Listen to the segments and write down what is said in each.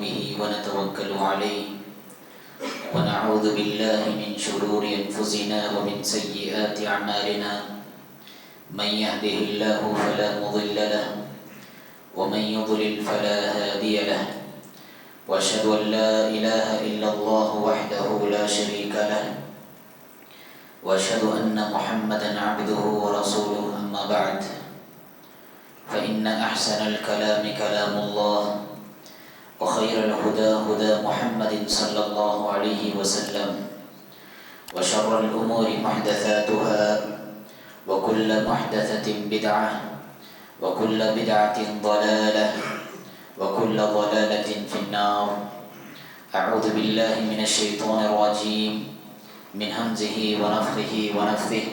به ونتوكل عليه ونعوذ بالله من شرور أنفسنا ومن سيئات أعمالنا من يهده الله فلا مضل له ومن يضلل فلا هادي له وأشهد أن لا إله إلا الله وحده لا شريك له وأشهد أن محمدا عبده ورسوله أما بعد فإن أحسن الكلام كلام الله وخير الهدى هدى محمد صلى الله عليه وسلم وشر الأمور محدثاتها وكل محدثة بدعة وكل بدعة ضلالة وكل ضلالة في النار. أعوذ بالله من الشيطان الرجيم من همزه ونفخه ونفثه.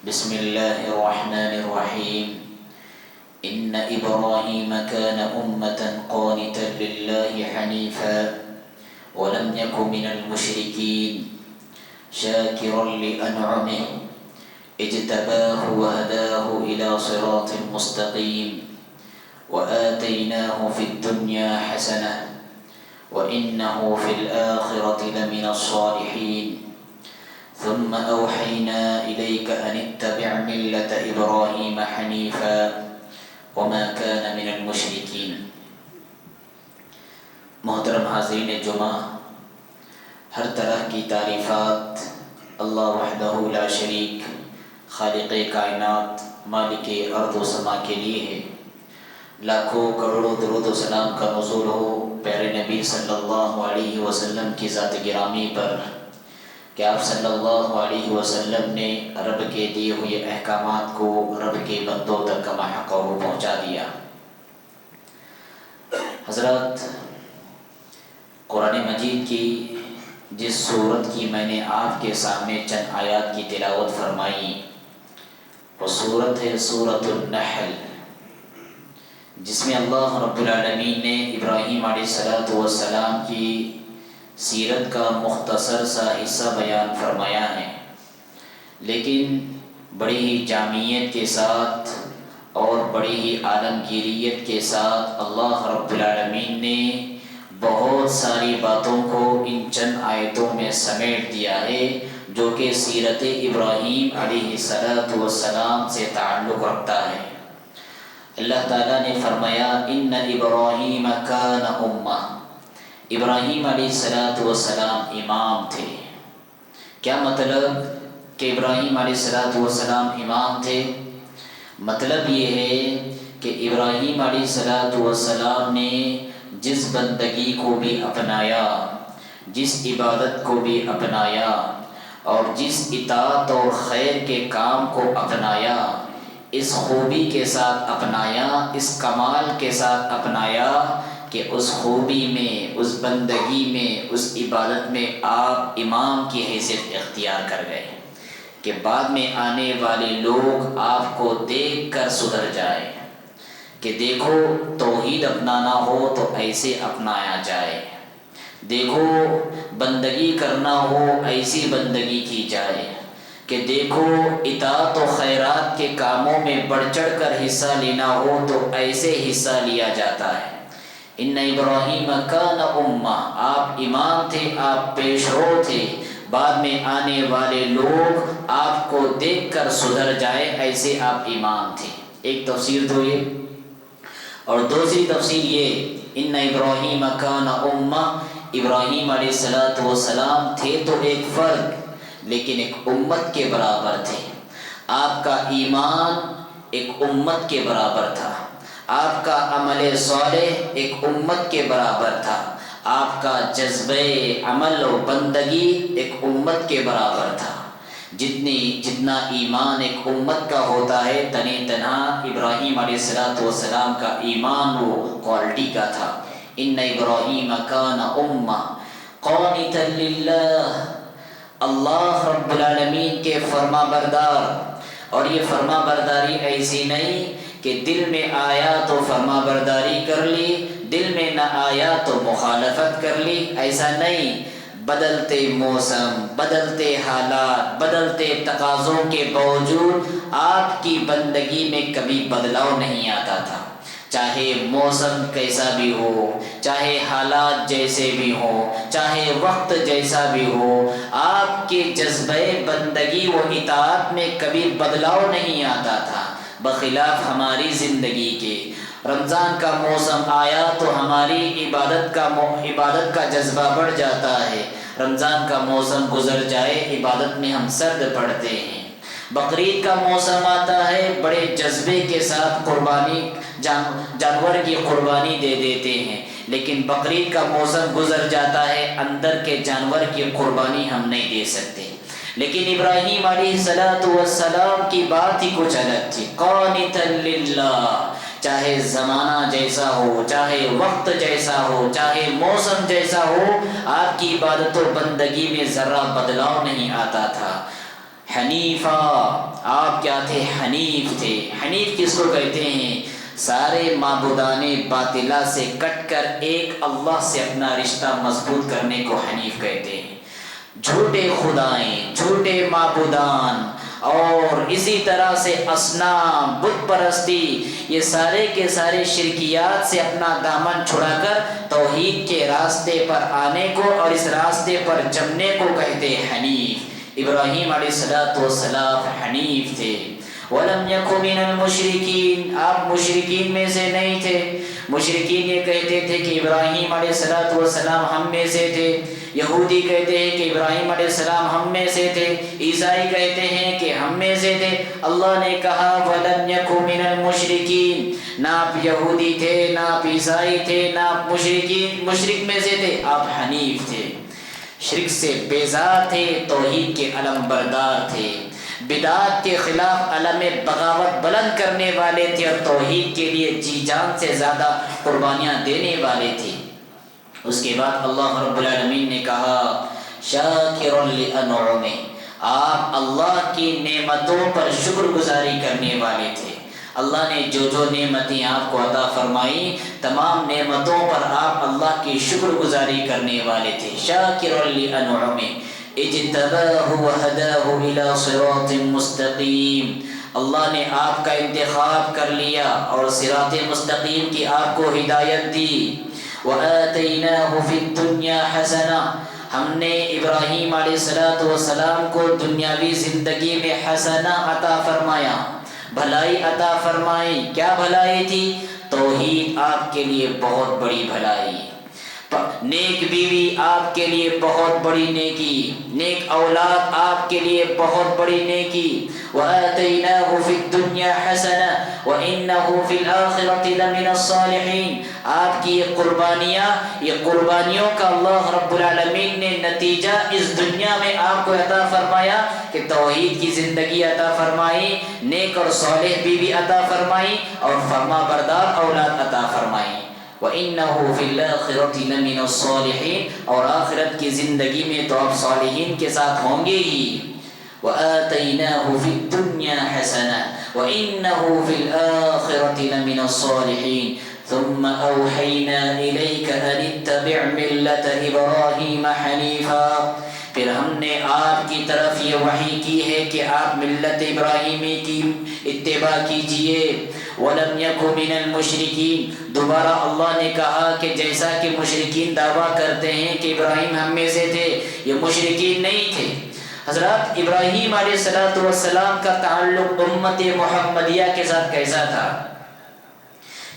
بسم الله الرحمن الرحيم. إن إبراهيم كان أمة قانتا لله حنيفا ولم يك من المشركين شاكرا لأنعمه اجتباه وهداه إلى صراط مستقيم وآتيناه في الدنيا حسنة وإنه في الآخرة لمن الصالحين ثم أوحينا إليك أن اتبع ملة إبراهيم حنيفا وما كان من المشركين. محترم حاضرین جمعہ، ہر طرح کی تعریفات اللہ وحدہ لا شریک خالق کائنات مالک ارض و سما کے لیے ہے. لاکھوں کروڑوں درود و سلام کا نزول ہو پیارے نبی صلی اللہ علیہ وسلم کی ذات گرامی پر کہ آپ صلی اللہ علیہ وسلم نے رب کے دیے ہوئے احکامات کو رب کے بندوں تک کما حق پہنچا دیا. حضرات، قرآن مجید کی جس سورت کی میں نے آپ کے سامنے چند آیات کی تلاوت فرمائی وہ سورت ہے سورۃ النحل، جس میں اللہ رب العالمین نے ابراہیم علیہ السلام کی سیرت کا مختصر سا حصہ بیان فرمایا ہے، لیکن بڑی ہی جامعیت کے ساتھ اور بڑی ہی عالمگیریت کے ساتھ اللہ رب العالمین نے بہت ساری باتوں کو ان چند آیتوں میں سمیٹ دیا ہے جو کہ سیرت ابراہیم علیہ السلام سے تعلق رکھتا ہے. اللہ تعالیٰ نے فرمایا ان ابراہیم کان امہ، ابراہیم علیہ السلام امام تھے. کیا مطلب کہ ابراہیم علیہ السلام امام تھے؟ مطلب یہ ہے کہ ابراہیم علیہ السلام نے جس بندگی کو بھی اپنایا، جس عبادت کو بھی اپنایا اور جس اطاعت اور خیر کے کام کو اپنایا، اس خوبی کے ساتھ اپنایا، اس کمال کے ساتھ اپنایا کہ اس خوبی میں، اس بندگی میں، اس عبادت میں آپ امام کی حیثیت اختیار کر گئے کہ بعد میں آنے والے لوگ آپ کو دیکھ کر سدھر جائے کہ دیکھو توحید اپنانا ہو تو ایسے اپنایا جائے، دیکھو بندگی کرنا ہو ایسی بندگی کی جائے، کہ دیکھو اطاعت و خیرات کے کاموں میں بڑھ چڑھ کر حصہ لینا ہو تو ایسے حصہ لیا جاتا ہے. ان ابراہیم کان امہ، آپ امام تھے، آپ پیشرو تھے، بعد میں آنے والے لوگ آپ کو دیکھ کر سدھر جائے ایسے آپ امام تھے. ایک تفسیر تو یہ، اور دوسری تفسیر یہ ان ابراہیم کان امہ، ابراہیم علیہ السلام تھے تو ایک فرد لیکن ایک امت کے برابر تھے. آپ کا ایمان ایک امت کے برابر تھا، آپ کا عمل صالح ایک امت کے برابر تھا، آپ کا جذبہ عمل و بندگی ایک امت کے برابر تھا. جتنا ایمان ایک امت کا ہوتا ہے تنی تنہا ابراہیم علیہ السلام کا ایمان وہ کوالٹی کا تھا. ان ابراہیم کان امہ قانتا للہ، اللہ رب العالمین کے فرما بردار. اور یہ فرما برداری ایسی نہیں کہ دل میں آیا تو فرما برداری کر لی، دل میں نہ آیا تو مخالفت کر لی، ایسا نہیں. بدلتے موسم، بدلتے حالات، بدلتے تقاضوں کے باوجود آپ کی بندگی میں کبھی بدلاؤ نہیں آتا تھا. چاہے موسم کیسا بھی ہو، چاہے حالات جیسے بھی ہوں، چاہے وقت جیسا بھی ہو، آپ کے جذبہ بندگی و اطاعت میں کبھی بدلاؤ نہیں آتا تھا، بخلاف ہماری زندگی کے۔ رمضان کا موسم آیا تو ہماری عبادت کا جذبہ بڑھ جاتا ہے، رمضان کا موسم گزر جائے عبادت میں ہم سرد پڑتے ہیں۔ بقرعید کا موسم آتا ہے، بڑے جذبے کے ساتھ جانور کی قربانی دے دیتے ہیں، لیکن بقرعید کا موسم گزر جاتا ہے، اندر کے جانور کی قربانی ہم نہیں دے سکتے۔ لیکن ابراہیم علیہ السلام کی بات ہی کچھ الگ تھی، قانتا للہ، چاہے زمانہ جیسا ہو، چاہے وقت جیسا ہو، چاہے موسم جیسا ہو، آپ کی عبادت و بندگی میں ذرہ بدلاؤ نہیں آتا تھا۔ حنیفہ، آپ کیا تھے؟ حنیف تھے۔ حنیف کس کو کہتے ہیں؟ سارے معبودان باطلہ سے کٹ کر ایک اللہ سے اپنا رشتہ مضبوط کرنے کو حنیف کہتے ہیں۔ جھوٹے خدائیں، جھوٹے معبودان اور اسی طرح سے اصنام، بت پرستی، یہ سارے کے سارے شرکیات سے اپنا دامن چھڑا کر توحید کے راستے پر آنے کو اور اس راستے پر جمنے کو کہتے حنیف۔ ابراہیم علیہ السلام حنیف تھے۔ وَلَمْ يَكُ مِنَ الْمُشْرِكِينَ، آپ مشرکین میں سے نہیں تھے۔ مشرکین یہ کہتے تھے کہ ابراہیم علیہ السلام ہم میں سے تھے، یہودی کہتے ہیں کہ ابراہیم علیہ السلام ہم میں سے تھے، عیسائی کہتے ہیں کہ ہم میں سے تھے۔ اللہ نے کہا وَلَمْ يَكُ مِنَ الْمُشْرِكِينَ، نہ آپ یہودی تھے، نہ آپ عیسائی تھے، نہ آپ مشرک میں سے تھے، آپ حنیف تھے، شرک سے بیزار تھے، توحید کے علم بردار تھے، بدعات کے خلاف علم بغاوت بلند کرنے والے تھے اور توحید کے لیے جی جان سے زیادہ قربانیاں دینے والے تھے۔ اس کے بعد اللہ رب العالمین نے کہا شاکر لانعمہ، آپ اللہ کی نعمتوں پر شکر گزاری کرنے والے تھے۔ اللہ نے جو جو نعمتیں آپ کو عطا فرمائی، تمام نعمتوں پر آپ اللہ کی شکر گزاری کرنے والے تھے۔ شاکر لانعمہ اجتباہ وہداہ الی صراط مستقیم، اللہ نے آپ کا انتخاب کر لیا اور صراط مستقیم کی آپ کو ہدایت دی۔ وآتیناہ فی الدنیا حسنہ، ہم نے ابراہیم علیہ السلام کو دنیاوی زندگی میں حسنہ عطا فرمایا، بھلائی عطا فرمائی۔ کیا بھلائی تھی؟ توحید آپ کے لیے بہت بڑی بھلائی، نیک بیوی آپ کے لیے بہت بڑی نیکی، نیک اولاد آپ کے لیے بہت بڑی نیکی۔ وَآتَيْنَاهُ فِي الدُّنْيَا حَسَنَةً وَإِنَّهُ فِي الْآخِرَةِ لَمِنَ الصَّالِحِينَ، آپ کی یہ قربانیوں کا اللہ رب العالمین نے نتیجہ اس دنیا میں آپ کو عطا فرمایا کہ توحید کی زندگی عطا فرمائی، نیک اور صالح بیوی عطا فرمائی اور فرما بردار اولاد عطا فرمائی۔ وَإِنَّهُ فِي الْآخِرَةِ لَمِنَ الصَّالِحِينَ، اور آخرت کی زندگی میں تو آپ صالحین کے ساتھ ہوں گے ہی۔ وَآتَيْنَاهُ فِي الدُّنْيَا حَسَنَةً وَإِنَّهُ فِي الْآخِرَةِ لَمِنَ الصَّالِحِينَ ثُمَّ أَوْحَيْنَا إِلَيْكَ أَنِ اتَّبِعْ مِلَّةَ إِبْرَاهِيمَ حَنِيفًا، پھر ہم نے آپ کی طرف یہ وحی کی ہے کہ آپ ملت ابراہیمی کی اتباع کیجئے۔ وَلَمْ يَكُ مِنَ الْمُشْرِكِينَ، دوبارہ اللہ نے کہا کہ جیسا کہ مشرکین دعویٰ کرتے ہیں کہ ابراہیم ہم میں سے تھے، یہ مشرکین نہیں تھے۔ حضرات ابراہیم علیہ السلام کا تعلق امت محمدیہ کے ساتھ کیسا تھا؟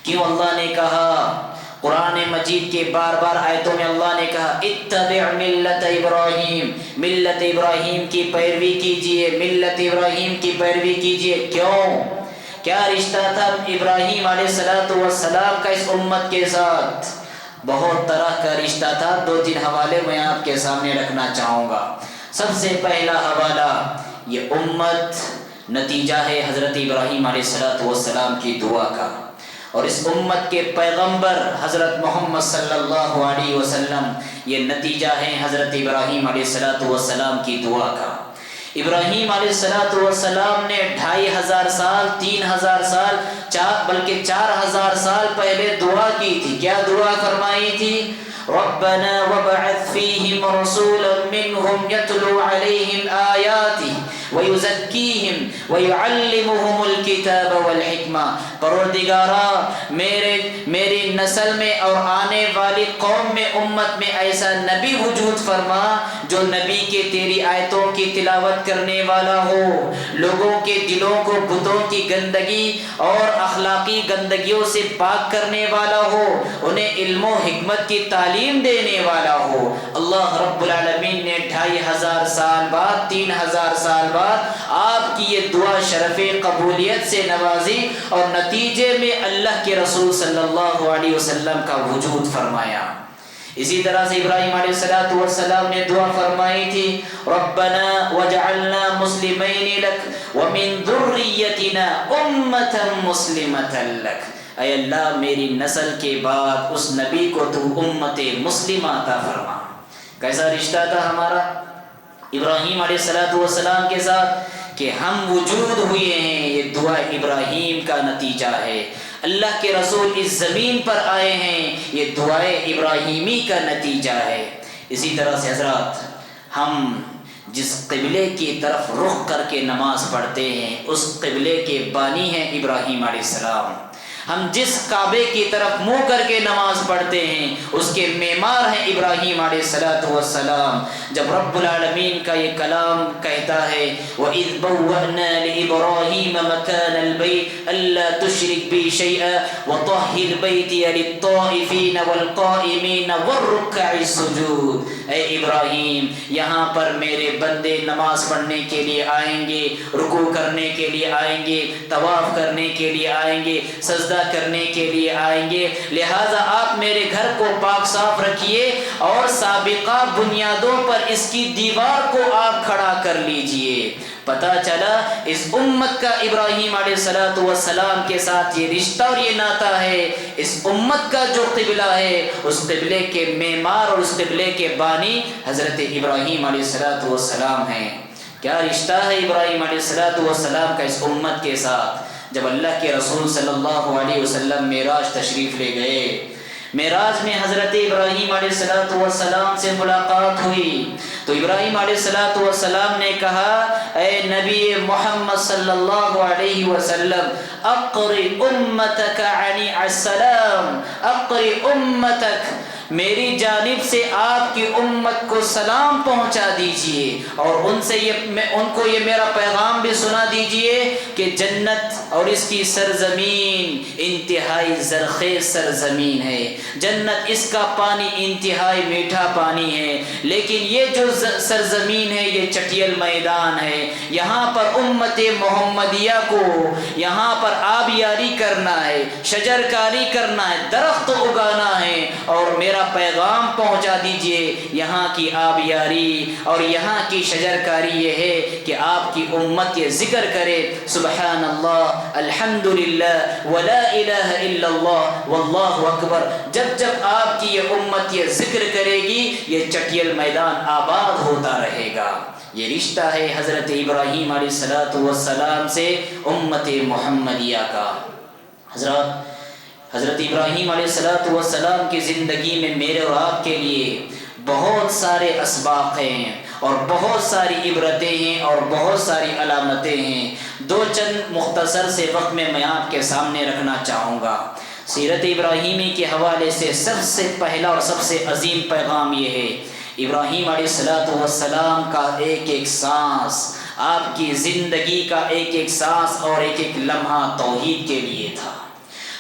کیوں اللہ نے کہا قرآن مجید کے بار بار آیتوں میں اللہ نے کہا اتبع ملت ابراہیم، ملت ابراہیم کی پیروی کیجئے، ملت ابراہیم کی پیروی کیجئے۔ کیوں؟ کیا رشتہ تھا ابراہیم علیہ السلام کا اس امت کے ساتھ؟ بہت طرح کا رشتہ تھا، 2-3 حوالے میں آپ کے سامنے رکھنا چاہوں گا۔ سب سے پہلا حوالہ، یہ امت نتیجہ ہے حضرت ابراہیم علیہ السلام کی دعا کا، اور اس امت کے پیغمبر حضرت محمد صلی اللہ علیہ وسلم یہ نتیجہ ہے حضرت ابراہیم علیہ السلام کی دعا کا۔ ابراہیم علیہ السلام نے 2500 سال، 3000 سال، بلکہ 4000 سال پہلے دعا کی تھی۔ کیا دعا فرمائی تھی؟ ربنا وابعث فیہم رسولا منہم یتلو علیہم آیاتہ وَيُزَكِّيهِمْ وَيُعَلِّمُهُمُ الْكِتَابَ وَالْحِكْمَةَ۔ پروردگارا میری نسل میں اور آنے والی قوم میں، امت میں ایسا نبی وجود فرما جو نبی کے تیری آیتوں کی تلاوت کرنے والا ہو، لوگوں کے دلوں کو بتوں کی گندگی اور اخلاقی گندگیوں سے پاک کرنے والا ہو، انہیں علم و حکمت کی تعلیم دینے والا ہو۔ اللہ رب العالمین نے 2500 سال بعد 3000 سال بعد آپ کی یہ دعا شرف قبولیت سے نوازی اور نتیجے میں اللہ کے رسول صلی اللہ علیہ وسلم کا وجود فرمایا۔ اسی طرح سے ابراہیم علیہ السلام نے دعا فرمائی تھی، ربنا وجعلنا مسلمین لک ومن ذریتنا امۃ مسلمۃ لک۔ اے اللہ میری نسل کے بعد اس نبی کو تو امت مسلمہ عطا فرما۔ کیسا رشتہ تھا ہمارا ابراہیم علیہ السلام کے ساتھ کہ ہم وجود ہوئے ہیں، یہ دعا ابراہیم کا نتیجہ ہے۔ اللہ کے رسول اس زمین پر آئے ہیں، یہ دعائے ابراہیمی کا نتیجہ ہے۔ اسی طرح سے حضرات، ہم جس قبلے کی طرف رخ کر کے نماز پڑھتے ہیں اس قبلے کے بانی ہیں ابراہیم علیہ السلام۔ ہم جس کعبے کی طرف منہ کر کے نماز پڑھتے ہیں اس کے معمار ہیں ابراہیم علیہ السلام۔ جب رب العالمین کا یہ کلام کہتا ہے وَإِذْ بَوَّأْنَا لِإِبْرَاهِيمَ مَكَانَ الْبَيْتِ أَلَّا تُشْرِكْ بِي شَيْئًا وَطَهِّرْ بَيْتِيَ لِلطَّائِفِينَ وَالْقَائِمِينَ وَالرُّكَّعِ السُّجُودِ۔ اے ابراہیم، یہاں پر میرے بندے نماز پڑھنے کے لیے آئیں گے، رکوع کرنے کے لیے آئیں گے، طواف کرنے کے لیے آئیں گے، سجدہ کرنے کے لیے آئیں گے، لہٰذا آپ میرے گھر کو پاک صاف رکھیے اور سابقہ بنیادوں پر اس کی دیوار کو آپ کھڑا کر لیجئے۔ پتہ چلا اس امت کا ابراہیم علیہ السلام کے ساتھ یہ رشتہ اور یہ ناطہ ہے۔ اس امت کا جو قبلہ ہے اس قبلے کے معمار اور اس قبلے کے بانی حضرت ابراہیم علیہ السلام ہیں۔ کیا رشتہ ہے ابراہیم علیہ السلام کا اس امت کے ساتھ؟ جب اللہ کے رسول صلی اللہ علیہ وسلم معراج تشریف لے گئے، معراج میں حضرت ابراہیم علیہ السلام سے ملاقات ہوئی تو ابراہیم علیہ السلام نے کہا، اے نبی محمد صلی اللہ علیہ وسلم، اقری امتک عنی السلام، اقری امتک، میری جانب سے آپ کی امت کو سلام پہنچا دیجئے اور ان کو یہ میرا پیغام بھی سنا دیجئے کہ جنت اور اس کی سرزمین انتہائی زرخیز سرزمین ہے، جنت اس کا پانی انتہائی میٹھا پانی ہے، لیکن یہ جو سرزمین ہے یہ چٹیل میدان ہے، یہاں پر امت محمدیہ کو یہاں پر آبیاری کرنا ہے، شجرکاری کرنا ہے، درخت اگانا ہے، اور میرا پیغام پہنچا دیجئے یہاں کی آبیاری اور یہاں کی شجرکاری یہ ہے کہ آپ کی امت یہ ذکر کرے سبحان اللہ، الحمدللہ، ولا الہ الا اللہ، واللہ اکبر۔ جب جب آپ کی یہ امت یہ ذکر کرے گی یہ چٹیل میدان آباد ہوتا رہے گا۔ یہ رشتہ ہے حضرت ابراہیم علیہ السلام سے امت محمدیہ کا۔ حضرت ابراہیم علیہ السلام کی زندگی میں میرے اور آپ کے لیے بہت سارے اسباق ہیں اور بہت ساری عبرتیں ہیں اور بہت ساری علامتیں ہیں۔ دو چند مختصر سے وقت میں آپ کے سامنے رکھنا چاہوں گا۔ سیرت ابراہیمی کے حوالے سے سب سے پہلا اور سب سے عظیم پیغام یہ ہے، ابراہیم علیہ السلام کا ایک ایک سانس، آپ کی زندگی کا ایک ایک سانس اور ایک ایک لمحہ توحید کے لیے تھا۔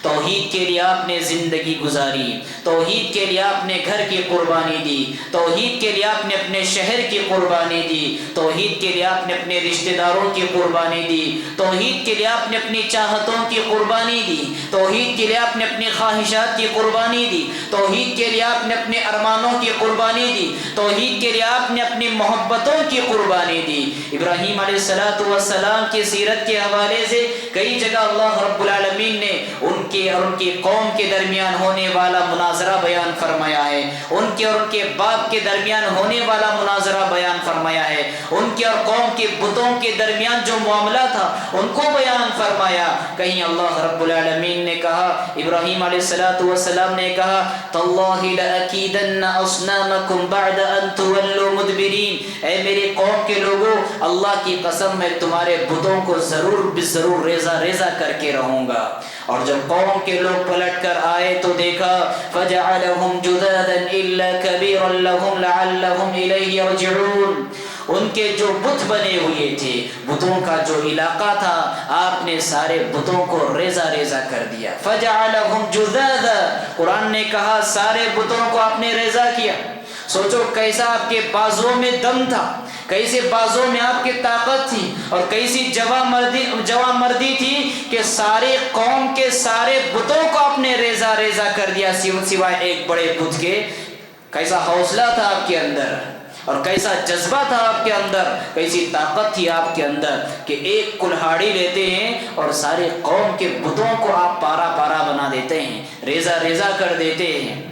توحید کے لیے آپ نے زندگی گزاری، توحید کے لیے آپ نے گھر کی قربانی دی، توحید کے لیے آپ نے اپنے شہر کی قربانی دی، توحید کے لیے آپ نے اپنے رشتہ داروں کی قربانی دی، توحید کے لیے آپ نے اپنی چاہتوں کی قربانی دی، توحید کے لیے آپ نے اپنی خواہشات کی قربانی دی، توحید کے لیے آپ نے اپنے ارمانوں کی قربانی دی، توحید کے لیے آپ نے اپنی محبتوں کی قربانی دی۔ ابراہیم علیہ السلام کی سیرت کے حوالے سے کئی جگہ اللہ رب العالمین نے ان کے اور ان کی قوم کے درمیان ہونے والا مناظرہ بیان فرمایا ہے، ان کے اور ان کے باپ کے درمیان ہونے والا مناظرہ بیان فرمایا ہے، ان کے اور قوم کے بتوں کے درمیان جو معاملہ تھا ان کو بیان فرمایا۔ کہیں اللہ رب العالمین نے کہا، ابراہیم علیہ السلام نے کہا تاللہ لأکیدن اصنامکم بعد ان تولوا مدبرین، اے میری قوم کے لوگوں اللہ کی قسم میں تمہارے بتوں کو ضرور ریزہ کر کے رہوں گا۔ اور جب قوم کے لوگ پلٹ کر آئے تو دیکھا فجعلهم جذاذا الا كبيرا لهم لعلهم اليه يرجعون، ان کے جو بت بنے ہوئے تھے، بتوں کا جو علاقہ تھا، آپ نے سارے بتوں کو ریزہ کر دیا۔ فجعلهم جذاذا، قرآن نے کہا سارے بتوں کو آپ نے ریزہ کیا۔ سوچو کیسا آپ کے بازوں میں دم تھا، کیسے بازوں میں آپ کی طاقت تھی، اور کیسی جواں مردی تھی کہ سارے قوم کے سارے بتوں کو آپ نے ریزہ کر دیا سوائے ایک بڑے بت کے۔ کیسا حوصلہ تھا آپ کے اندر، اور کیسا جذبہ تھا آپ کے اندر، کیسی طاقت تھی آپ کے اندر کہ ایک کلہاڑی لیتے ہیں اور سارے قوم کے بتوں کو آپ پارا بنا دیتے ہیں، ریزہ کر دیتے ہیں۔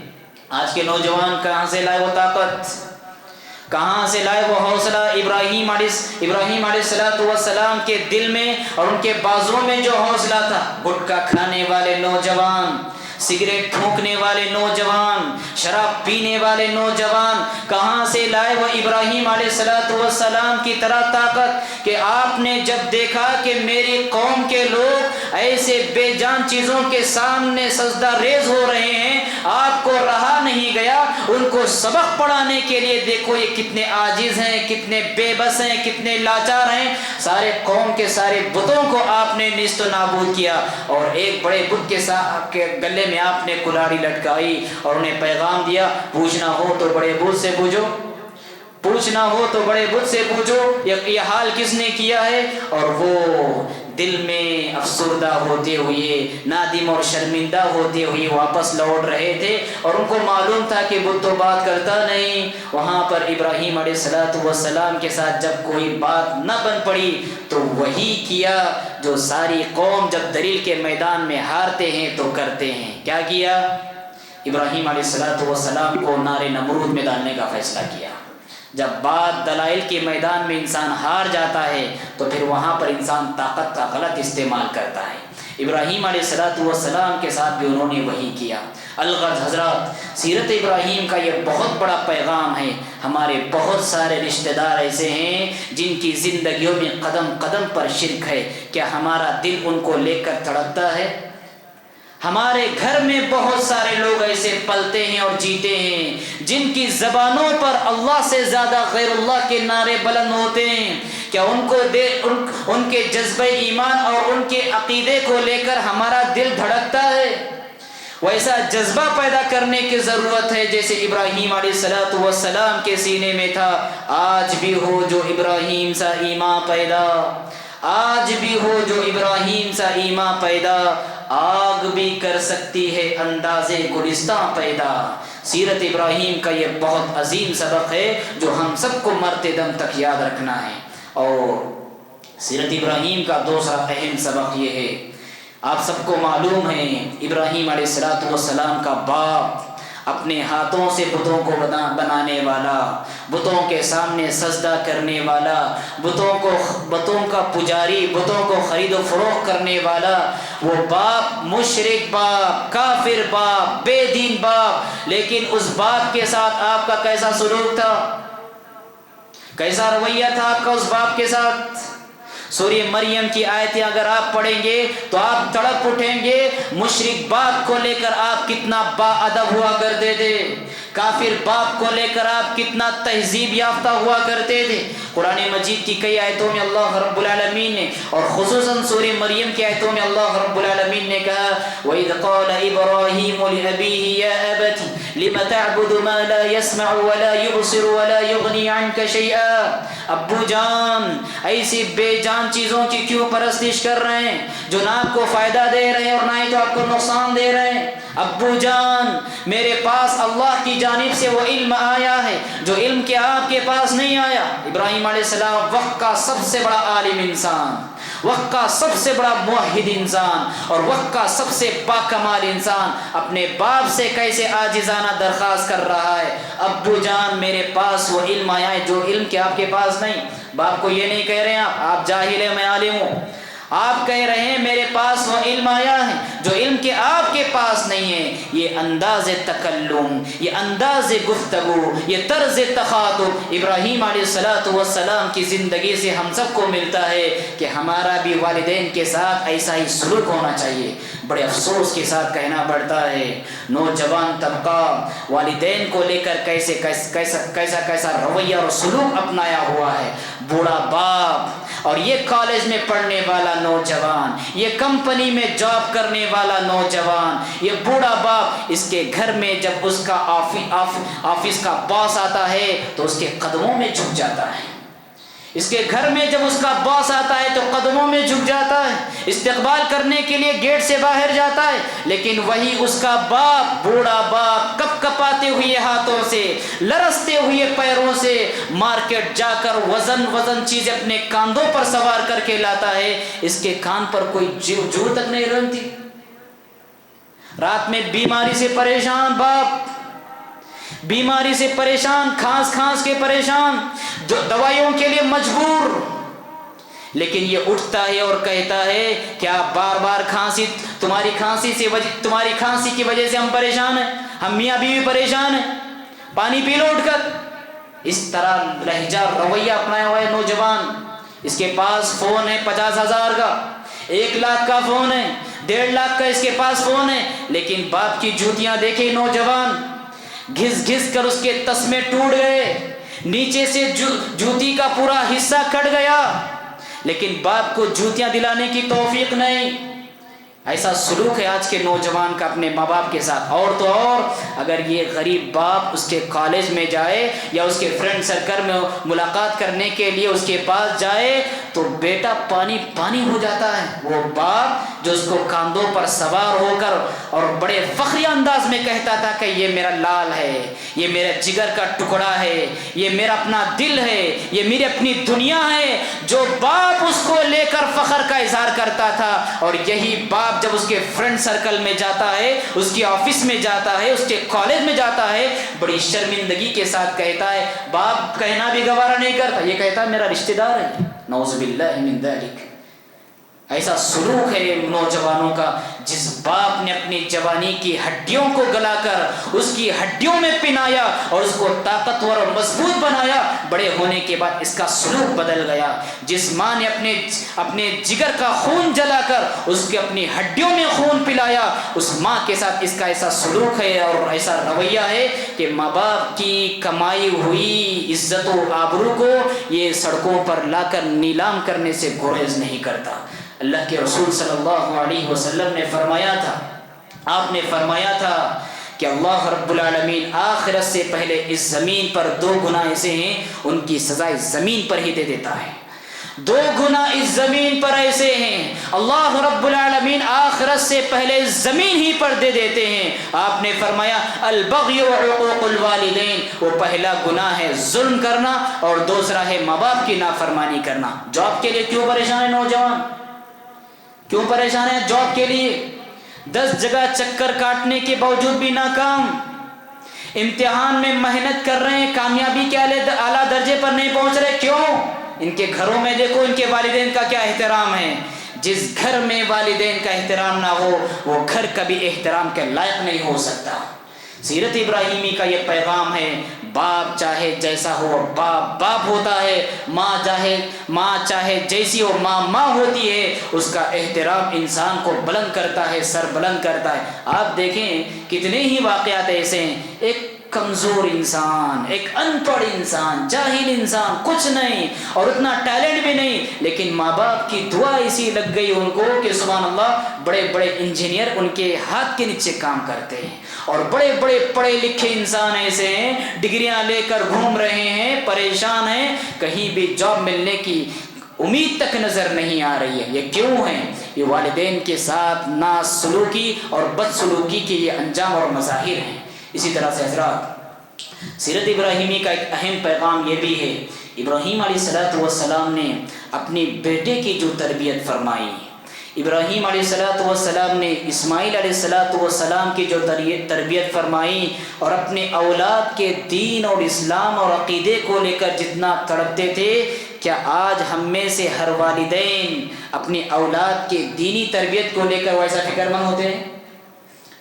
آج کے نوجوان کہاں سے لائے وہ طاقت، کہاں سے لائے وہ حوصلہ؟ ابراہیم علیہ السلام کے دل میں اور ان کے بازوں میں جو حوصلہ تھا، گٹکا کھانے والے نوجوان، سگریٹ پھونکنے والے نوجوان، شراب پینے والے نوجوان، کہاں سے لائے وہ ابراہیم علیہ السلام کی طرح طاقت کہ آپ نے جب دیکھا کہ میری قوم کے لوگ ایسے بے جان چیزوں کے سامنے سجدہ ریز ہو رہے ہیں، آپ کو رہا نہیں گیا ان کو سبق پڑھانے کے لیے۔ دیکھو یہ کتنے عاجز ہیں، کتنے بے بس ہیں، کتنے لاچار ہیں، سارے قوم کے سارے بتوں کو آپ نے نیست و نابود کیا، اور ایک بڑے بت کے گلے میں آپ نے کلاڑی لٹکائی اور انہیں پیغام دیا، پوچھنا ہو تو بڑے بت سے پوچھو، پوچھنا ہو تو بڑے بت سے پوچھو یہ حال کس نے کیا ہے۔ اور وہ دل میں افسردہ ہوتے ہوئے، نادم اور شرمندہ ہوتے ہوئے واپس لوٹ رہے تھے، اور ان کو معلوم تھا کہ بت تو بات کرتا نہیں۔ وہاں پر ابراہیم علیہ السلام کے ساتھ جب کوئی بات نہ بن پڑی تو وہی کیا جو ساری قوم جب دلیل کے میدان میں ہارتے ہیں تو کرتے ہیں۔ کیا کیا؟ ابراہیم علیہ السلام کو نار نمرود میں ڈالنے کا فیصلہ کیا۔ جب بات دلائل کے میدان میں انسان ہار جاتا ہے تو پھر وہاں پر انسان طاقت کا غلط استعمال کرتا ہے۔ ابراہیم علیہ السلام کے ساتھ بھی انہوں نے وہی کیا۔ الغرض حضرات، سیرت ابراہیم کا یہ بہت بڑا پیغام ہے۔ ہمارے بہت سارے رشتہ دار ایسے ہیں جن کی زندگیوں میں قدم قدم پر شرک ہے، کیا ہمارا دل ان کو لے کر تڑپتا ہے؟ ہمارے گھر میں بہت سارے لوگ ایسے پلتے ہیں اور جیتے ہیں جن کی زبانوں پر اللہ سے زیادہ غیر اللہ کے نعرے بلند ہوتے ہیں۔ کیا ان کے جذبہ ایمان اور ان کے عقیدے کو لے کر ہمارا دل دھڑکتا ہے؟ ویسا جذبہ پیدا کرنے کی ضرورت ہے جیسے ابراہیم علیہ السلام کے سینے میں تھا۔ آج بھی ہو جو ابراہیم سا ایمان پیدا، آج بھی ہو جو ابراہیم سا ایمان پیدا، آگ بھی کر سکتی ہے اندازے گلستان پیدا۔ سیرت ابراہیم کا یہ بہت عظیم سبق ہے جو ہم سب کو مرتے دم تک یاد رکھنا ہے۔ اور سیرت ابراہیم کا دوسرا اہم سبق یہ ہے، آپ سب کو معلوم ہے ابراہیم علیہ السلام کا باپ اپنے ہاتھوں سے بتوں کو بنانے والا، بتوں کے سامنے سجدہ کرنے والا، بتوں کا پجاری، بتوں کو خرید و فروخت کرنے والا، وہ باپ مشرک باپ، کافر باپ، بے دین باپ، لیکن اس باپ کے ساتھ آپ کا کیسا سلوک تھا، کیسا رویہ تھا آپ کا اس باپ کے ساتھ؟ سورہ مریم کی آیتیں اگر آپ پڑھیں گے تو آپ تڑپ اٹھیں گے، مشرک باپ کو لے کر آپ کتنا با ادب ہوا کرتے تھے، کافر باپ کو لے کر آپ کتنا تہذیب یافتہ ہوا کرتے تھے۔ قرآن مجید کی کئی آیتوں میں اللہ رب العالمین نے، اور خصوصاً سورہ مریم کی آیتوں میں اللہ رب العالمین نے کہا وَإِذْ قَالَ إِبْرَاهِيمُ لِأَبِيهِ يَا أَبَتِ لِمَ تَعْبُدُ مَا لَا يَسْمَعُ وَلَا يُبْصِرُ وَلَا يُغْنِي عَنْكَ شَيْئًا، ابو جان ایسی بے جان چیزوں کی کیوں پرستش کر رہے ہیں جو نہ آپ کو فائدہ دے رہے ہیں اور نہ ہی تو آپ کو نقصان دے رہے ہیں؟ ابو جان، میرے پاس اللہ کی جانب سے وہ علم آیا ہے جو علم کے آپ کے پاس نہیں آیا۔ ابراہیم علیہ السلام وقت کا سب سے بڑا عالم انسان، وقت کا سب سے بڑا موحد انسان اور وقت کا سب سے باکمال انسان اپنے باپ سے کیسے عاجزانہ درخواست کر رہا ہے، ابو جان میرے پاس وہ علم آیا ہے جو علم کہ آپ کے پاس نہیں۔ باپ کو یہ نہیں کہہ رہے ہیں آپ جاہل ہیں میں عالم ہوں، آپ کہہ رہے ہیں میرے پاس وہ علم آیا ہے جو علم کہ آپ کے پاس نہیں ہے۔ یہ انداز تکلم، یہ انداز گفتگو، یہ طرز تخاطب ابراہیم علیہ السلام کی زندگی سے ہم سب کو ملتا ہے کہ ہمارا بھی والدین کے ساتھ ایسا ہی سلوک ہونا چاہیے۔ بڑے افسوس کے ساتھ کہنا پڑتا ہے نوجوان طبقہ والدین کو لے کر کیسا رویہ اور سلوک اپنایا ہوا ہے۔ بوڑھا باپ اور یہ کالج میں پڑھنے والا نوجوان، یہ کمپنی میں جاب کرنے والا نوجوان، یہ بوڑھا باپ، اس کے گھر میں جب اس کا آفس کا باس آتا ہے تو اس کے قدموں میں جھک جاتا ہے۔ اس کے گھر میں جب اس کا باس آتا ہے تو قدموں میں جھک جاتا ہے، استقبال کرنے کے لیے گیٹ سے باہر جاتا ہے، لیکن وہی اس کا باپ، بوڑھا باپ، کپ کپاتے ہوئے ہاتھوں سے، لرزتے ہوئے پیروں سے مارکیٹ جا کر وزن چیزیں اپنے کاندھوں پر سوار کر کے لاتا ہے، اس کے کان پر کوئی جو تک نہیں رنگتی۔ رات میں بیماری سے پریشان باپ، بیماری سے پریشان، کھانس کے پریشان، دوائیوں کے لیے مجبور، لیکن یہ اٹھتا ہے اور کہتا ہے کیا بار بار کھانسی، تمہاری کھانسی کی وجہ سے ہم پریشان ہیں، ہم میاں بیوی پریشان ہیں، پانی پی لو اٹھ کر۔ اس طرح لہجہ رویہ اپنایا ہوا ہے نوجوان۔ اس کے پاس فون ہے 50,000 کا، 1 لاکھ کا فون ہے، 1.5 لاکھ کا اس کے پاس فون ہے، لیکن باپ کی جوتیاں دیکھے نوجوان، گھس گھس کر اس کے تسمے ٹوٹ گئے، نیچے سے جوتی کا پورا حصہ کٹ گیا، لیکن باپ کو جوتیاں دلانے کی توفیق نہیں۔ ایسا سلوک ہے آج کے نوجوان کا اپنے ماں باپ کے ساتھ۔ اور تو اور اگر یہ غریب باپ اس کے کالج میں جائے یا اس کے فرینڈ سرکل میں ملاقات کرنے کے لیے اس کے پاس جائے تو بیٹا پانی ہو جاتا ہے۔ وہ باپ جو اس کو کاندھوں پر سوار ہو کر اور بڑے فخری انداز میں کہتا تھا کہ یہ میرا لال ہے، یہ میرے جگر کا ٹکڑا ہے، یہ میرا اپنا دل ہے، یہ میری اپنی دنیا ہے، جو باپ اس کو لے کر فخر کا اظہار کرتا تھا، اور یہی باپ جب اس کے فرینڈ سرکل میں جاتا ہے، اس کی آفس میں جاتا ہے، اس کے کالج میں جاتا ہے، بڑی شرمندگی کے ساتھ کہتا ہے، باپ کہنا بھی گوارا نہیں کرتا، یہ کہتا ہے میرا رشتہ دار ہے، نعوذ باللہ من ذلک۔ ایسا سلوک ہے نوجوانوں کا، جس باپ نے اپنی جوانی کی ہڈیوں کو گلا کر اس کی ہڈیوں میں پنایا اور اس کو طاقتور اور مضبوط بنایا، بڑے ہونے کے بعد اس کا سلوک بدل گیا۔ جس ماں نے اپنے جگر کا خون جلا کر اس کے اپنی ہڈیوں میں خون پلایا، اس ماں کے ساتھ اس کا ایسا سلوک ہے اور ایسا رویہ ہے کہ ماں باپ کی کمائی ہوئی عزت و آبرو کو یہ سڑکوں پر لا کر نیلام کرنے سے گریز نہیں کرتا۔ اللہ کے رسول صلی اللہ علیہ وسلم نے فرمایا تھا، آپ نے فرمایا تھا کہ اللہ رب العالمین آخرت سے پہلے اس زمین پر 2 گناہ ایسے ہیں ان کی سزا اس زمین پر ہی دے دیتا ہے۔ 2 گناہ اس زمین پر ایسے ہیں اللہ رب العالمین آخرت سے پہلے زمین ہی پر دے دیتے ہیں۔ آپ نے فرمایا البغی وعقوق الوالدین، وہ پہلا گناہ ہے ظلم کرنا اور دوسرا ہے ماں باپ کی نافرمانی کرنا۔ جاب کے لیے کیوں پریشان ہے نوجوان؟ کیوں پریشان ہے جاب کے لیے؟ 10 جگہ چکر کاٹنے کے باوجود بھی ناکام، امتحان میں محنت کر رہے ہیں، کامیابی کے اعلیٰ درجے پر نہیں پہنچ رہے، کیوں؟ ان کے گھروں میں دیکھو ان کے والدین کا کیا احترام ہے۔ جس گھر میں والدین کا احترام نہ ہو وہ گھر کبھی احترام کے لائق نہیں ہو سکتا۔ سیرت ابراہیمی کا یہ پیغام ہے، باپ چاہے جیسا ہو باپ باپ ہوتا ہے، ماں چاہے جیسی ہو ماں ہوتی ہے، اس کا احترام انسان کو بلند کرتا ہے، سر بلند کرتا ہے۔ آپ دیکھیں کتنے ہی واقعات ایسے ہیں، ایک کمزور انسان، ایک ان پڑھ انسان، جاہل انسان، کچھ نہیں اور اتنا ٹیلنٹ بھی نہیں، لیکن ماں باپ کی دعا ایسی لگ گئی ان کو کہ سبحان اللہ بڑے بڑے انجینئر ان کے ہاتھ کے نیچے کام کرتے ہیں، اور بڑے بڑے پڑھے لکھے انسان ایسے ہیں ڈگریاں لے کر گھوم رہے ہیں، پریشان ہیں، کہیں بھی جاب ملنے کی امید تک نظر نہیں آ رہی ہے۔ یہ کیوں ہے؟ یہ والدین کے ساتھ ناسلوکی اور بدسلوکی کے یہ انجام اور مظاہر ہیں۔ اسی طرح سے حضرات سیرت ابراہیمی کا ایک اہم پیغام یہ بھی ہے، ابراہیم علیہ السلام نے اپنے بیٹے کی جو تربیت فرمائی، ابراہیم علیہ السلام نے اسماعیل علیہ السلام کی جو تربیت فرمائی، اور اپنے اولاد کے دین اور اسلام اور عقیدے کو لے کر جتنا تڑپتے تھے، کیا آج ہم میں سے ہر والدین اپنے اولاد کے دینی تربیت کو لے کر ویسا فکر مند ہوتے ہیں؟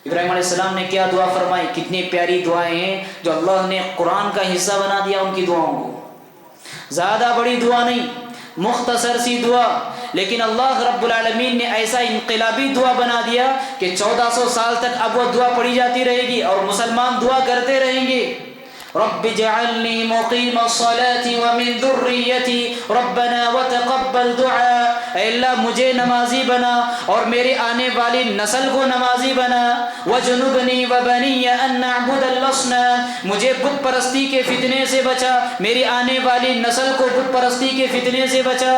ابراہیم علیہ السلام نے کیا دعا فرمائی، کتنی پیاری دعائیں ہیں جو اللہ نے قرآن کا حصہ بنا دیا ان کی دعاؤں کو۔ زیادہ بڑی دعا نہیں، مختصر سی دعا، لیکن اللہ رب العالمین نے ایسا انقلابی دعا بنا دیا کہ 1400 سال تک اب وہ دعا پڑھی جاتی رہے گی اور مسلمان دعا کرتے رہیں گے۔ رب اجعلنی مقیم الصلاة ومن ذریتی ربنا وتقبل دعاء، اے اللہ مجھے نمازی بنا اور میرے آنے والی نسل کو نمازی بنا۔ وجنبنی وبنی ان نعبد الاصنام، مجھے بت پرستی کے فتنے سے بچا، میری آنے والی نسل کو بت پرستی کے فتنے سے بچا۔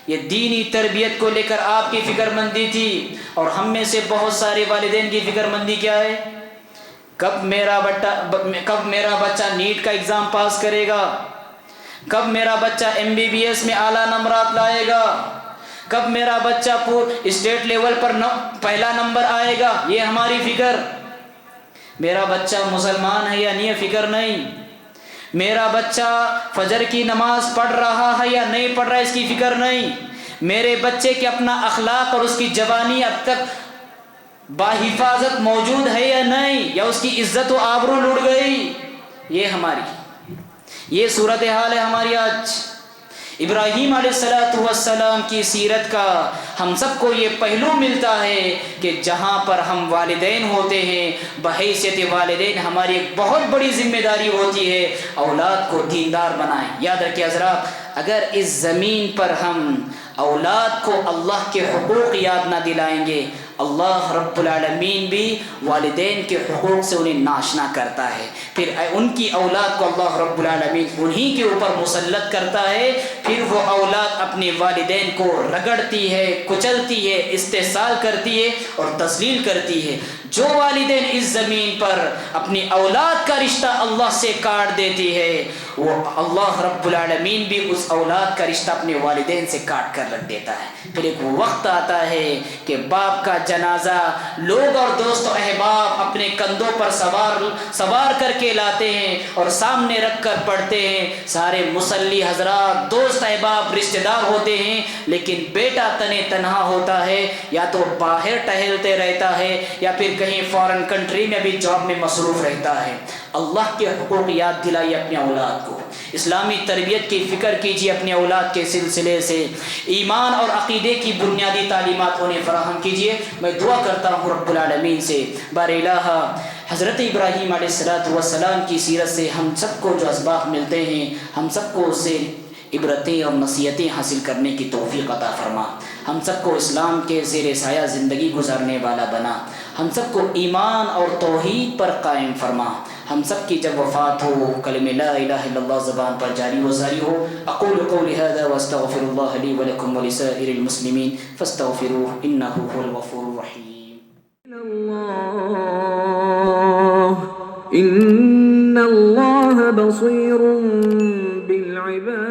یہ دینی تربیت کو لے کر آپ کی فکر مندی تھی، اور ہم میں سے بہت سارے والدین کی فکر مندی کیا ہے؟ کب میرا بچہ نیٹ کا ایگزام پاس کرے گا، کب میرا بچہ MBBS میں اعلیٰ نمبرات لائے گا، کب میرا بچہ اسٹیٹ لیول پر پہلا نمبر آئے گا، یہ ہماری فکر۔ میرا بچہ مسلمان ہے یا نہیں، فکر نہیں۔ میرا بچہ فجر کی نماز پڑھ رہا ہے یا نہیں پڑھ رہا ہے، اس کی فکر نہیں۔ میرے بچے کے اپنا اخلاق اور اس کی جوانی اب تک باحفاظت موجود ہے یا نہیں، یا اس کی عزت و آبرو لٹ گئی، یہ صورتحال ہے ہماری آج۔ ابراہیم علیہ السلام کی سیرت کا ہم سب کو یہ پہلو ملتا ہے کہ جہاں پر ہم والدین ہوتے ہیں، بحیثیت والدین ہماری ایک بہت بڑی ذمہ داری ہوتی ہے اولاد کو دیندار بنائیں۔ یاد رکھیں حضرات، اگر اس زمین پر ہم اولاد کو اللہ کے حقوق یاد نہ دلائیں گے، اللہ رب العالمین بھی والدین کے حقوق سے انہیں ناشنا کرتا ہے، پھر ان کی اولاد کو اللہ رب العالمین انہی کے اوپر مسلط کرتا ہے، پھر وہ اولاد اپنے والدین کو رگڑتی ہے، کچلتی ہے، استحصال کرتی ہے اور تذلیل کرتی ہے۔ جو والدین اس زمین پر اپنی اولاد کا رشتہ اللہ سے کاٹ دیتی ہے، وہ اللہ رب العالمین بھی اس اولاد کا رشتہ اپنے والدین سے کاٹ کر رکھ دیتا ہے۔ پھر ایک وقت آتا ہے کہ باپ کا جنازہ لوگ اور دوست و احباب اپنے کندھوں پر سوار کر کے لاتے ہیں اور سامنے رکھ کر پڑھتے ہیں، سارے مصلی حضرات، دوست احباب، رشتہ دار ہوتے ہیں، لیکن بیٹا تنے تنہا ہوتا ہے، یا تو باہر ٹہلتے رہتا ہے یا پھر کہیں فارن کنٹری میں بھی جاب میں مصروف رہتا ہے۔ اللہ کے حقوق یاد دلائیے اپنے اولاد کو، اسلامی تربیت کی فکر کیجیے اپنے اولاد کے سلسلے سے، ایمان اور عقیدے کی بنیادی تعلیمات انہیں فراہم کیجیے۔ میں دعا کرتا ہوں رب العالمین سے، بار الہ حضرت ابراہیم علیہ السلام کی سیرت سے ہم سب کو جو اسباق ملتے ہیں، ہم سب کو اس سے عبرتیں اور نصیحتیں حاصل کرنے کی توفیق عطا فرما، ہم سب کو اسلام کے زیر سایہ زندگی گزارنے والا بنا، ہم سب کو ایمان اور توحید پر قائم فرما، ہم سب کی جب وفات ہو کلمہ لا الہ الا اللہ زبان پر جاری و ساری ہو۔ اقول قولی ھذا واستغفر اللہ لی ولکم ولسائر المسلمین فاستغفروہ انہ هو الغفور الرحیم۔ ان اللہ بصیر بالعباد۔